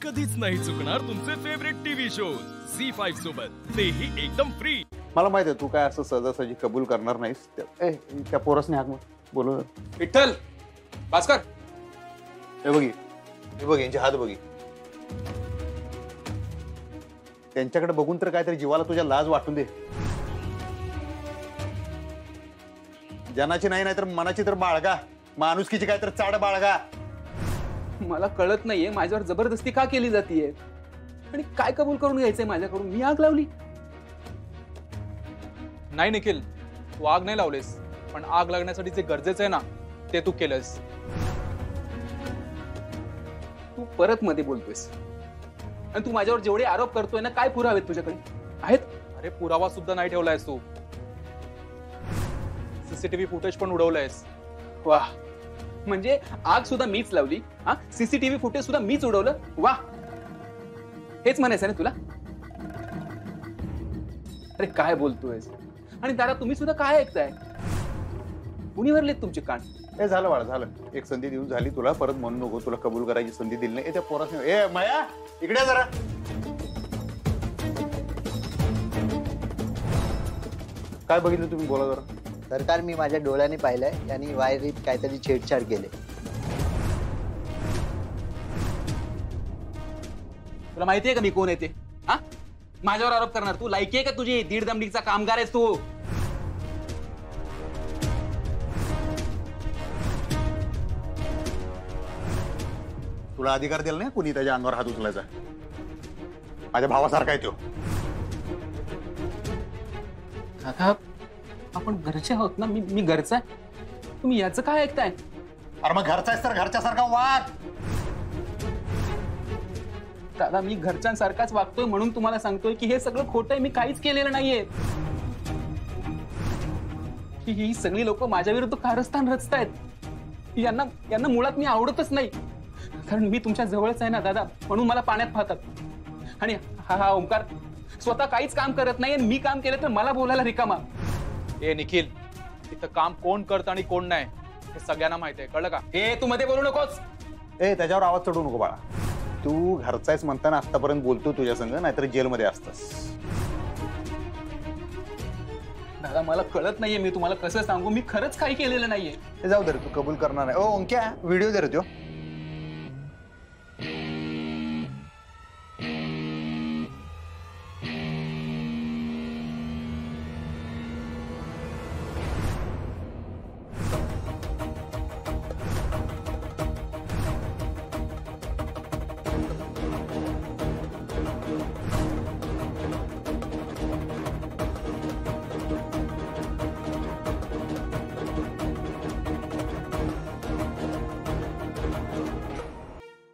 कधीच नाही चुकणार तुमचे फेवरेट टीव्ही शोज झी5 सोबत, तेही एकदम फ्री। मला माहिती आहे तू काय असं सहजासहजी कबूल करणार नाहीस। त्या पोरसने हाक बोलू विठ्ठल भास्कर हे बघ यांचे हात बघी। त्यांच्याकडे बघून तर काहीतरी जीवाला तुझ्या लाज वाटून दे। जनाची नाही तर मनाची तर बाळगा, माणुसकीची काय तर चाड बाळगा। मला कळत नाहीये माझ्यावर जबरदस्ती का केली जातीये आणि काय कबूल करून घ्यायचंय माझ्याकडून। मी आग लावली नाही निखिल, तू आग नाही लावलेस, पण आग लागण्यासाठी जे गरजेचं आहे ना ते तू केलंस। तू परत मध्ये बोलतोयस आणि तू माझ्यावर जेवढे आरोप करतोय ना, काय पुरावे तुझ्याकडे आहेत? अरे पुरावा सुद्धा नाही ठेवलायस तू, सीसीटीव्ही फुटेज पण उडवलंयस। वाह, म्हणजे आग सुद्धा मीच लावली, हा सीसीटीव्ही फुटेज सुद्धा मीच उडवलं। वाह, हेच म्हणायचं ना तुला? अरे काय बोलतोयस? आणि दादा तुम्ही सुद्धा काय ऐकताय? कुणी भरलेत तुमचे कान? हे झालं बाळा, झालं। एक संधी देऊन झाली तुला, परत म्हणू नको तुला कबूल करायची संधी दिली नाही। त्या पोरासने ए माया इकडे जरा काय बघितलं तुम्ही, बोला जरा। सरकार मी माझ्या डोळ्याने पाहिलंय, यांनी वायरीत काहीतरी छेडछाड केले। तुला माहितीये का मी कोण आहे ते? हा, माझ्यावर आरोप करणार तू? लायकी आहे का तुझी? दीड दमडीचा कामगार आहेस तू। तुला अधिकार दिला नाही कुणी त्याच्या अंगावर हात उचलायचा। माझ्या भावासारखा आहे तो। काका आपण घरचे आहोत ना, मी घरचा आहे, तुम्ही याचं काय ऐकताय? अरे मग घरचा आहेस तर घरच्यासारखा वाग। दादा मी घरच्यांसारखाच वागतोय म्हणून तुम्हाला सांगतोय की हे सगळं खोटं आहे, मी काहीच केलेलं नाहीये। ही सगळी लोक माझ्या विरुद्ध कारस्थान रचतायत। यांना मुळात मी आवडतच नाही, कारण मी तुमच्या जवळच आहे ना दादा, म्हणून मला पाण्यात पाहतात। आणि हा ओंकार स्वतः काहीच काम करत नाही, आणि मी काम केलं तर मला बोलायला रिकामा। ए निखिल, इथं काम कोण करतं आणि कोण नाही हे सगळ्यांना माहिती आहे, कळलं का? हे तू मध्ये बोलू नकोस। त्याच्यावर आवाज चढवू नको बाळा। तू घरचा आहेस म्हणताना आतापर्यंत बोलतो तुझ्या संग, नाहीतर जेलमध्ये असतास। दादा मला कळत नाहीये, मी तुम्हाला कसं सांगू, मी खरंच काही केलेलं नाहीये। ते जाऊ दे रे, तू कबूल करणार नाही। ओंक्या व्हिडिओ दे रे त्यो।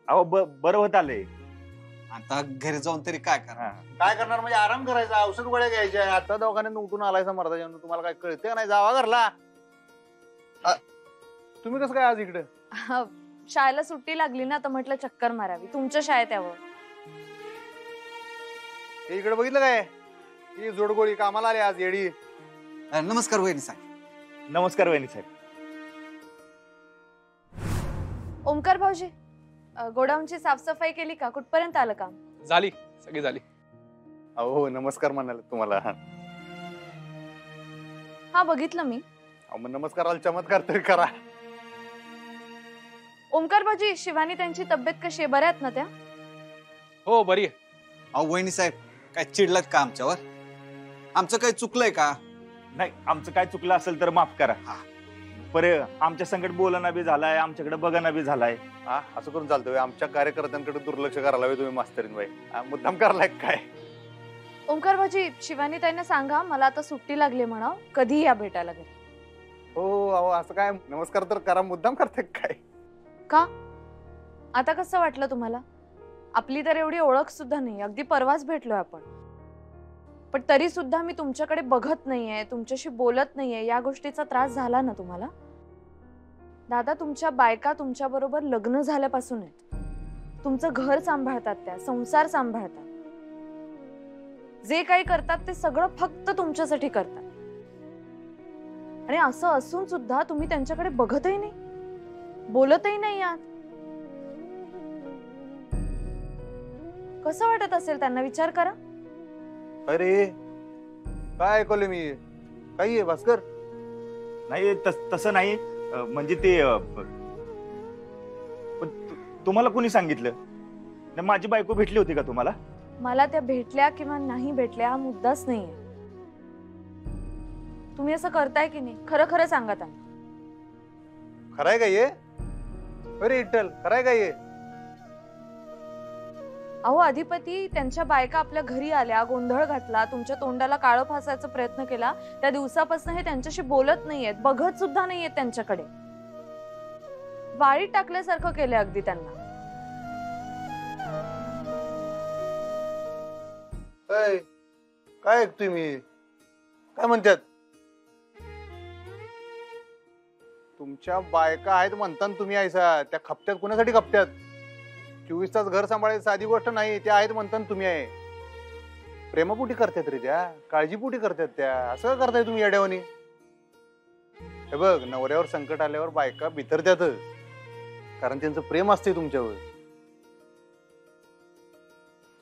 अहो बरं होत आले। आता घरी जाऊन तरी काय करा? काय करणार म्हणजे आराम करायचा, औषध गोळ्या घ्यायच्या। आता दवाखान्यात उठून आलायचा मर्दा, तुम्हाला काय कळते नाही? जावा घरला। तुम्ही कसं काय आज इकडे? शाळेला सुट्टी लागली ना, तर म्हटलं चक्कर मारावी तुमच्या शाळेत यावं। इकडे बघितलं काय? ही जोडगोळी कामाला आली आज येडी। नमस्कार वहिनी साहेब। नमस्कार वहिनी साहेब। ओमकार भाऊजी, गोडाऊनची साफसफाई केली का? कुठपर्यंत आलं काम? झाली, सगळी झाली। अहो नमस्कार म्हणाल तुम्हाला। हा बघितलं मी। मग नमस्काराला चमत्कार तरी करा। ओमकार भाऊजी, शिवानी त्यांची तब्येत कशी आहे? बऱ्या आहेत ना त्या? हो बरी आहे। अहो वहिनी साहेब काय चिडलात का आमच्यावर? आमचं काही चुकलंय का? नाही, आमचं काय चुकलं असेल तर माफ करा। पर आमच्या संकट बोलणं बी झालाय, आमच्याकडे बघणं बी झालाय। असं करून चालतोय? आमच्या कार्यकर्त्यांकडे दुर्लक्ष करायला हवे तुम्ही मास्तरीन बाई। मुद्दाम करायला काय? ओमकार भाऊजी, शिवानी ताईंना सांगा मला आता सुट्टी लागली म्हणा, कधी या भेटायला घरी। हो अहो असं काय, नमस्कार तर करा, मुद्दाम करते काय? का आता कसं वाटलं तुम्हाला? आपली तर एवढी ओळख सुद्धा नाही, अगदी परवाच भेटलोय आपण, पण तरी सुद्धा मी तुमच्याकडे बघत नाहीये, तुमच्याशी बोलत नाहीये, या गोष्टीचा त्रास झाला ना तुम्हाला? दादा तुमच्या बायका तुमच्या बरोबर लग्न झाल्यापासून आहेत, तुमचं घर सांभाळतात, त्या संसार सांभाळतात, जे काही करतात ते सगळं फक्त तुमच्यासाठी करतात, आणि असं असून सुद्धा तुम्ही त्यांच्याकडे बघतही नाही, बोलतही नाही आहात। कसं वाटत असेल त्यांना, विचार करा. अरे काय ऐकवलं मी? काही आहे भास्कर? नाही तसं नाही. म्हणजे ते पण तुम्हाला कोणी सांगितलं? नाही, माझी बायको भेटली होती का तुम्हाला? मला त्या भेटल्या किंवा नाही भेटल्या हा मुद्दाच नाहीये. तुम्ही असं करताय की नाही, खरं खरं सांगा त्यांना. खराय का ये? अरे इट्टल, खराय का ये? अहो अधिपती, त्यांच्या बायका आपल्या घरी आल्या, गोंधळ घातला, तुमच्या तोंडाला काळं फासायचा प्रयत्न केला. त्या दिवसापासून हे त्यांच्याशी बोलत नाहीयेत, बघत सुद्धा नाहीयेत त्यांच्याकडे. वाळीत टाकल्यासारखं केलंय अगदी त्यांना. काय ऐकतोय मी? काय म्हणतात? तुमच्या बायका आहेत म्हणताना तुम्ही ऐसा त्या खपत्यात कुणासाठी खपत्यात? 24 तास घर सांभाळायची साधी गोष्ट नाही. त्या आहेत म्हणताना तुम्ही आहे. प्रेमापोटी करतात रे त्या, काळजीपोटी करतात त्या. असं करताय तुम्ही येड्यावानी. हे बघ, नवऱ्यावर संकट आल्यावर बायका बिथरत्यातच, कारण त्यांचं प्रेम असते तुमच्यावर.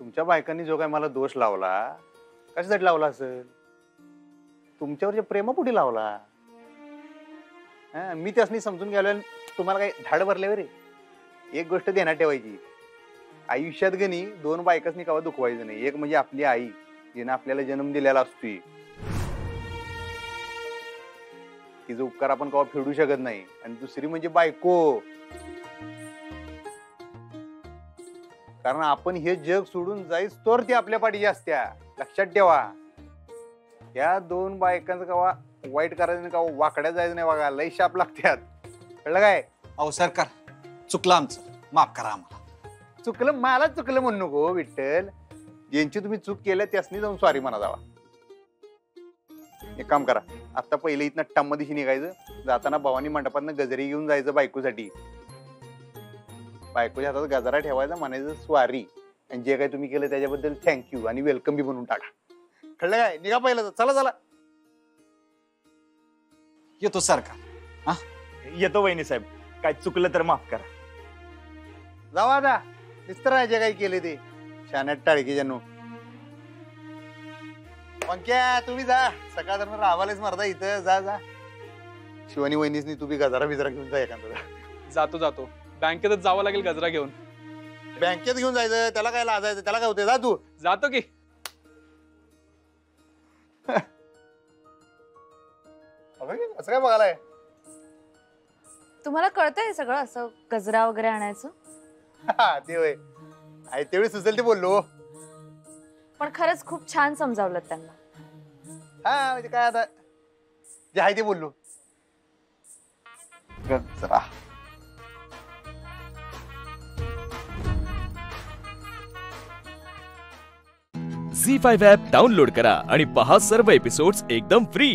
तुमच्या बायकांनी जो काय मला दोष लावला, कशासाठी लावला असेल? तुमच्यावरच्या प्रेमापोटी लावला. मी त्यासनी समजून गेलो. तुम्हाला काही धाड भरल्यावर एक गोष्ट ध्यानात ठेवायची, आयुष्यात गणी 2 बायकांनी कवा दुखवायचं नाही. एक म्हणजे आपली आई, जिने आपल्याला जन्म दिलेला असतोय, तिचा उपकार आपण कवा फेडू शकत नाही. आणि दुसरी म्हणजे बायको, कारण आपण हे जग सोडून जाईच तर ती आपल्या पाठीची असत्या. लक्षात ठेवा. या 2 बायकांचं कवा वाईट करायचं नाही, कवा वाकड्या जायचं नाही. बघा, लई शाप लागतात. कळलं काय? अहो सरकार, चुकलं आमचं, माफ करा आम्हाला. चुकलं मला चुकलं म्हणू नको विठ्ठल. ज्यांची तुम्ही चूक केल्या त्यासनी जाऊन सॉरी म्हणा जावा. एक काम करा, आता पहिले इथनं टम्म दिशी निघायचं. जाताना भवानी मंडपातनं गजरी घेऊन जायचं बायकोसाठी. बायकोच्या हातात गजरा ठेवायचा, म्हणायचं स्वारी, आणि जे काही तुम्ही केलं त्याच्याबद्दल थँक्यू आणि वेलकम बी बनवून टाका. कळलं काय? निघा पहिलं. चला चला. येतो सरकार. हा, येतो वहिनी साहेब. काय चुकलं तर माफ करा. जावा आता. मिस्टर जे काही केले ते शाण्यात टाळकी जणू. पंक्या तुम्ही जा, सकाळ दरम्यान राहावालेच मरदा इथं. जा जा. शिवानी वहिनीसनी तुम्ही गजरा बिजरा घेऊन जा एखादा. जातो. बँकेतच जावं लागेल गजरा घेऊन. बँकेत घेऊन जायचं, त्याला काय लाजायचं? त्याला काय होते? जा तू. जातो की. असं काय बघायलाय? तुम्हाला कळतंय सगळं असं गजरा वगैरे आणायचं? ते होय, आहे तेवढी सुचेल ते बोललो. पण खरंच खूप छान समजावलं त्यांना. हा म्हणजे काय, आता जे आहे ते बोललो. गजरा झी5 ॲप डाउनलोड करा आणि पहा सर्व एपिसोड्स एकदम फ्री.